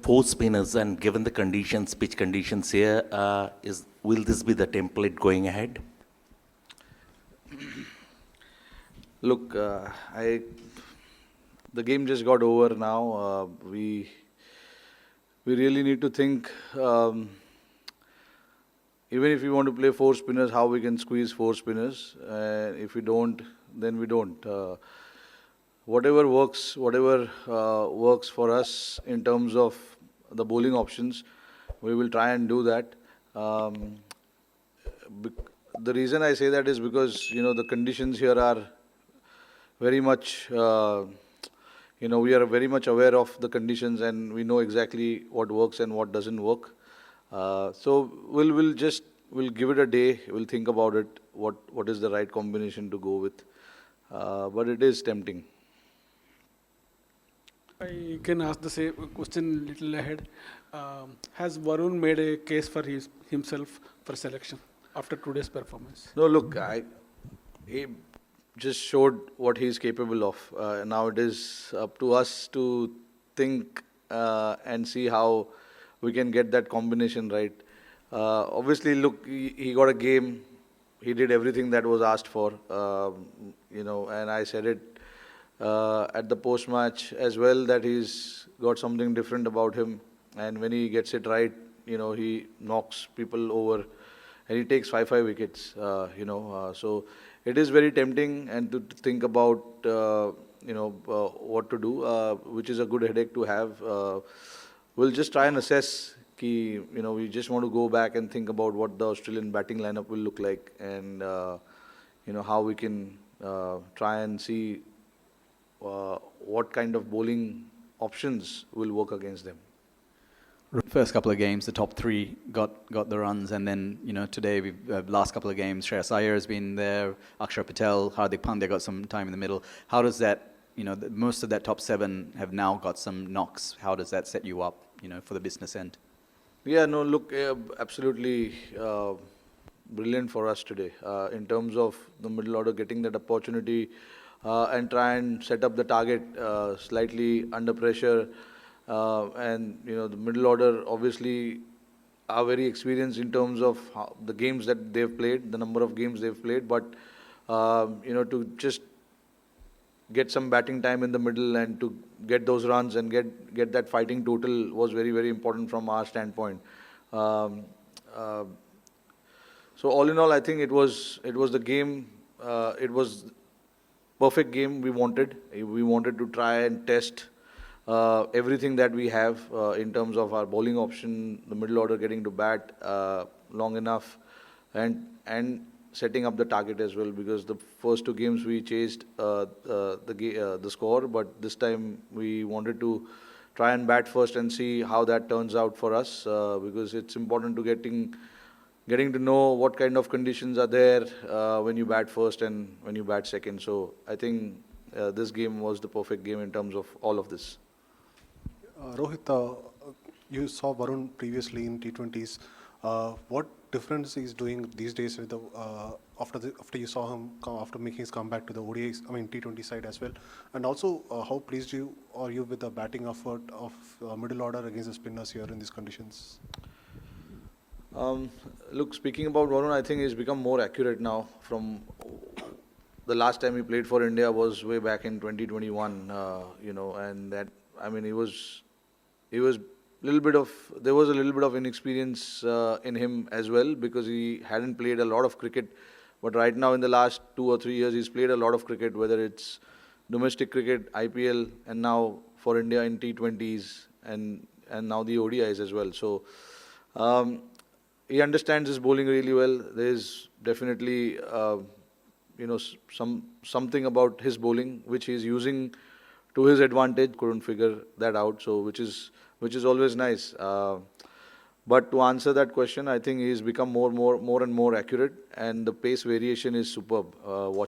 four spinners, and given the conditions, pitch conditions here, will this be the template going ahead? Look, the game just got over now. We really need to think, even if we want to play four spinners, how we can squeeze four spinners. If we don't, then we don't. Whatever works for us in terms of the bowling options, we will try and do that. The reason I say that is because the conditions here are very much. We are very much aware of the conditions and we know exactly what works and what doesn't work. So we'll give it a day. We'll think about it. What is the right combination to go with? But it is tempting. I can ask the same question a little ahead. Has Varun made a case for himself for selection after today's performance? No, look, he just showed what he's capable of. Now it is up to us to think and see how we can get that combination right. Obviously, look, he got a game. He did everything that was asked for, and I said it at the post-match as well that he's got something different about him. And when he gets it right, he knocks people over and he takes 5 wickets, so it is very tempting and to think about, what to do, which is a good headache to have. We'll just try and assess. We just want to go back and think about what the Australian batting lineup will look like and, how we can try and see what kind of bowling options will work against them. First couple of games, the top three got the runs, and then today last couple of games, Shreyas Iyer has been there, Akshar Patel, Hardik Pandya got some time in the middle. How does that, most of that top seven have now got some knocks. How does that set you up, for the business end? Yeah, no, look, absolutely brilliant for us today in terms of the middle order getting that opportunity and try and set up the target slightly under pressure. And the middle order obviously are very experienced in terms of the games that they've played, the number of games they've played. But to just get some batting time in the middle and to get those runs and get that fighting total was very, very important from our standpoint. So all in all, I think it was the game. It was perfect game we wanted. We wanted to try and test everything that we have in terms of our bowling option, the middle order getting to bat long enough, and setting up the target as well. Because the first two games we chased the score, but this time we wanted to try and bat first and see how that turns out for us. Because it's important to getting to know what kind of conditions are there when you bat first and when you bat second. So I think this game was the perfect game in terms of all of this. Rohit, you saw Varun previously in T20s. What difference he's doing these days with after you saw him after making his comeback to the ODI, T20 side as well? And also, how pleased are you with the batting effort of middle order against the spinners here in these conditions? Look, speaking about Varun, I think he's become more accurate now. From the last time he played for India was way back in 2021, and that, he was there was a little bit of inexperience in him as well because he hadn't played a lot of cricket. But right now, in the last 2 or 3 years, he's played a lot of cricket, whether it's domestic cricket, IPL, and now for India in T20s and now the ODIs as well. So he understands his bowling really well. There's definitely something about his bowling which he's using to his advantage. Couldn't figure that out, so which is always nice. But to answer that question, I think he's become more and more accurate, and the pace variation is superb.